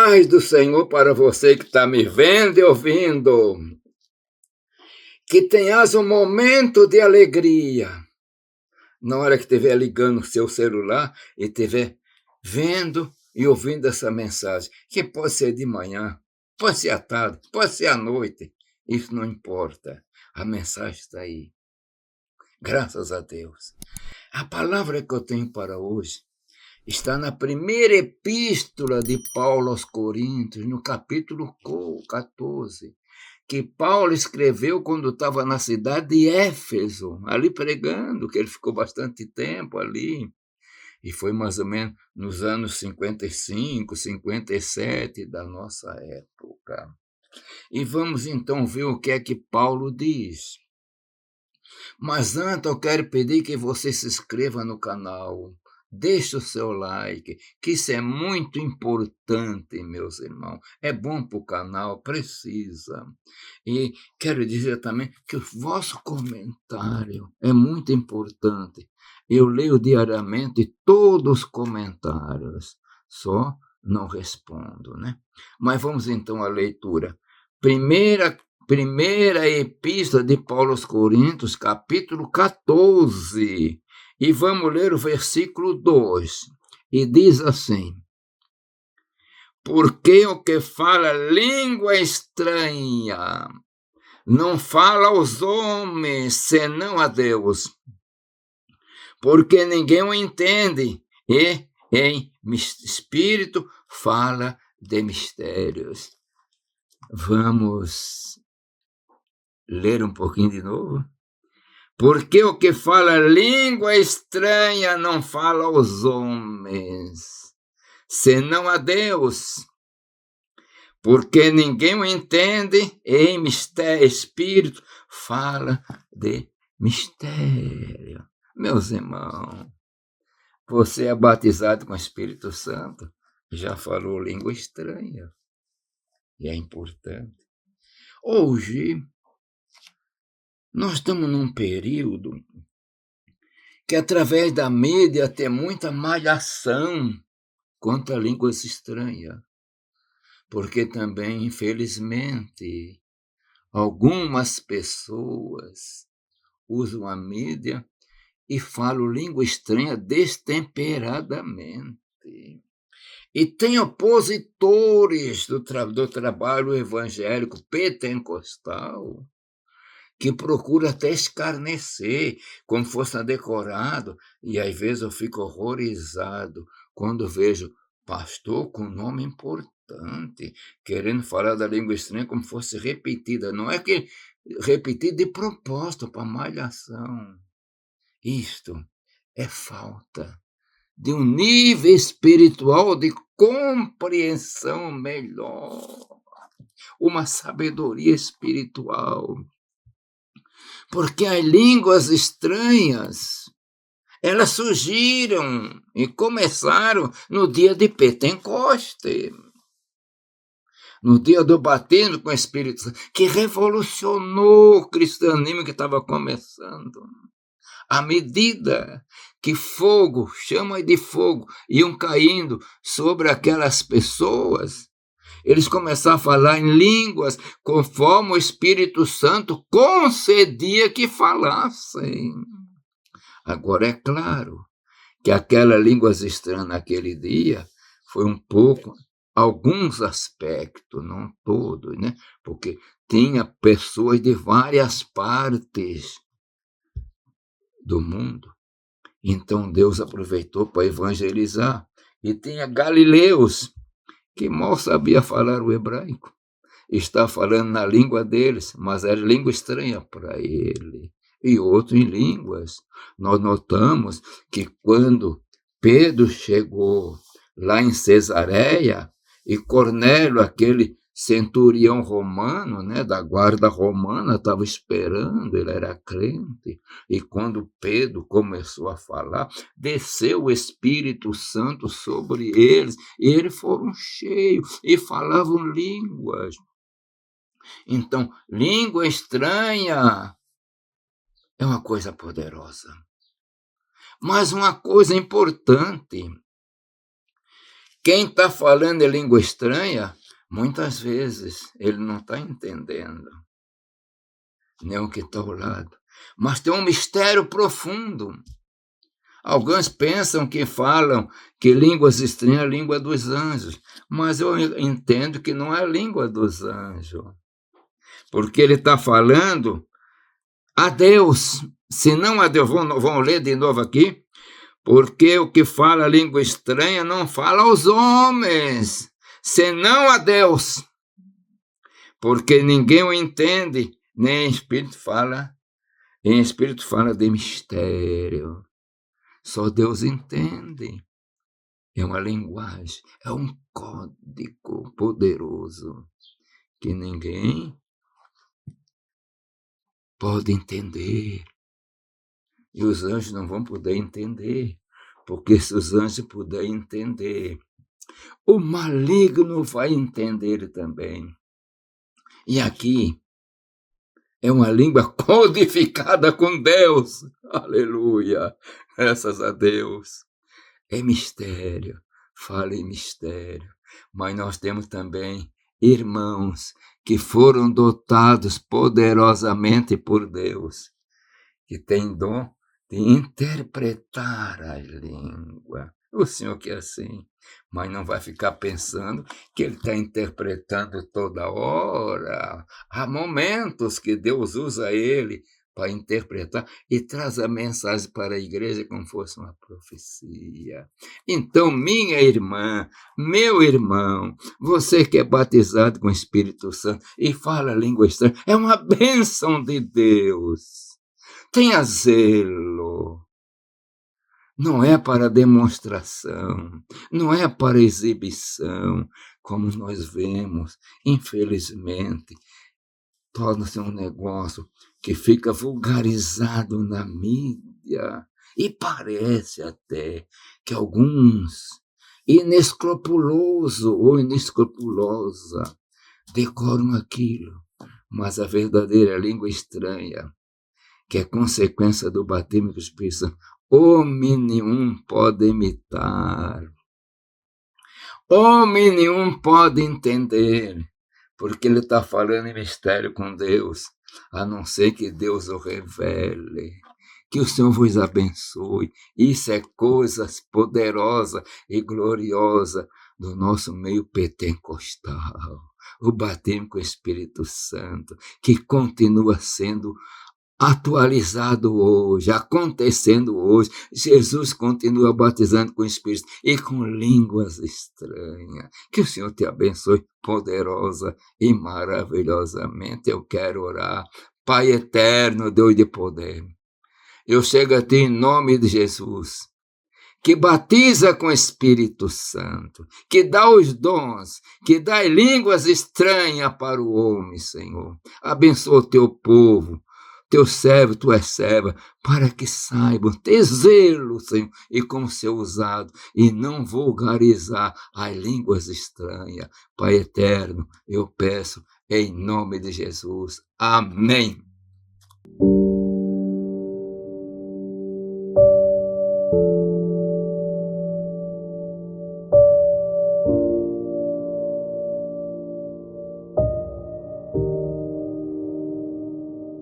paz do Senhor para você que está me vendo e ouvindo. Que tenhas um momento de alegria. Na hora que estiver ligando o seu celular e estiver vendo e ouvindo essa mensagem, que pode ser de manhã, pode ser à tarde, pode ser à noite, isso não importa. A mensagem está aí. Graças a Deus. A palavra que eu tenho para hoje está na primeira epístola de Paulo aos Coríntios, no capítulo 14, que Paulo escreveu quando estava na cidade de Éfeso, ali pregando, que ele ficou bastante tempo ali, e foi mais ou menos nos anos 55, 57 da nossa época. E vamos então ver o que é que Paulo diz. Mas antes eu quero pedir que você se inscreva no canal, deixe o seu like, que isso é muito importante, meus irmãos. É bom para o canal, precisa. E quero dizer também que o vosso comentário é muito importante. Eu leio diariamente todos os comentários, só não respondo, né? Mas vamos então à leitura. Primeira epístola de Paulo aos Coríntios, capítulo 14, e vamos ler o versículo 2, e diz assim: porque o que fala língua estranha não fala aos homens, senão a Deus, porque ninguém o entende, e em espírito fala de mistérios. Vamos ler um pouquinho de novo? Porque o que fala língua estranha não fala aos homens, senão a Deus, porque ninguém o entende, em espírito fala de mistério. Meus irmãos, você é batizado com o Espírito Santo, já falou língua estranha, e é importante. Hoje, nós estamos num período que, através da mídia, tem muita malhação contra línguas estranhas. Porque também, infelizmente, algumas pessoas usam a mídia e falam língua estranha destemperadamente. E tem opositores do trabalho evangélico pentecostal que procura até escarnecer, como fosse decorado, e às vezes eu fico horrorizado quando vejo pastor com nome importante, querendo falar da língua estranha como fosse repetida. Não é que repetida de propósito, para malhação. Isto é falta de um nível espiritual de compreensão melhor, uma sabedoria espiritual. Porque as línguas estranhas, elas surgiram e começaram no dia de Pentecoste, no dia do batismo com o Espírito Santo, que revolucionou o cristianismo que estava começando. À medida que fogo, chama de fogo, iam caindo sobre aquelas pessoas, eles começaram a falar em línguas conforme o Espírito Santo concedia que falassem. Agora, é claro que aquela línguas estranha naquele dia foi um pouco, alguns aspectos, não todos, né? Porque tinha pessoas de várias partes do mundo. Então Deus aproveitou para evangelizar. E tinha galileus que mal sabia falar o hebraico. Está falando na língua deles, mas era língua estranha para ele. E outro em línguas. Nós notamos que quando Pedro chegou lá em Cesareia, e Cornélio, aquele centurião romano, né, da guarda romana, estava esperando, ele era crente, e quando Pedro começou a falar, desceu o Espírito Santo sobre eles, e eles foram cheios, e falavam línguas. Então, língua estranha é uma coisa poderosa. Mas uma coisa importante, Quem está falando em língua estranha, muitas vezes ele não está entendendo nem o que está ao lado. Mas tem um mistério profundo. Alguns pensam que falam que línguas estranhas é a língua dos anjos, mas eu entendo que não é a língua dos anjos, porque ele está falando a Deus, se não a Deus. Vamos ler de novo aqui. Porque o que fala língua estranha não fala aos homens, senão a Deus. Porque ninguém o entende, nem em espírito fala de mistério. Só Deus entende. É uma linguagem, é um código poderoso que ninguém pode entender. E os anjos não vão poder entender, porque se os anjos puderem entender, o maligno vai entender também. E aqui é uma língua codificada com Deus. Aleluia! Graças a Deus. É mistério, fala em mistério. Mas nós temos também irmãos que foram dotados poderosamente por Deus, que têm dom de interpretar a língua. O Senhor quer assim, mas não vai ficar pensando que Ele está interpretando toda hora. Há momentos que Deus usa Ele para interpretar e traz a mensagem para a igreja como fosse uma profecia. Então, minha irmã, meu irmão, você que é batizado com o Espírito Santo e fala língua estranha, é uma bênção de Deus. Tenha zelo. Não é para demonstração, não é para exibição, como nós vemos, infelizmente, torna-se um negócio que fica vulgarizado na mídia e parece até que alguns, inescrupuloso ou inescrupulosa, decoram aquilo, mas a verdadeira língua estranha, que é consequência do batismo do Espírito Santo, homem nenhum pode imitar, homem nenhum pode entender, porque ele está falando em mistério com Deus, a não ser que Deus o revele. Que o Senhor vos abençoe. Isso é coisa poderosa e gloriosa do nosso meio pentecostal. O batismo com o Espírito Santo, que continua sendo atualizado hoje, acontecendo hoje. Jesus continua batizando com o Espírito e com línguas estranhas. Que o Senhor te abençoe poderosa e maravilhosamente. Eu quero orar. Pai eterno, Deus de poder, eu chego a ti em nome de Jesus, que batiza com o Espírito Santo, que dá os dons, que dá línguas estranhas para o homem, Senhor. Abençoa o teu povo, teu servo, tua serva, para que saibam ter zelo, Senhor, e como ser usado, e não vulgarizar as línguas estranhas. Pai eterno, eu peço em nome de Jesus. Amém.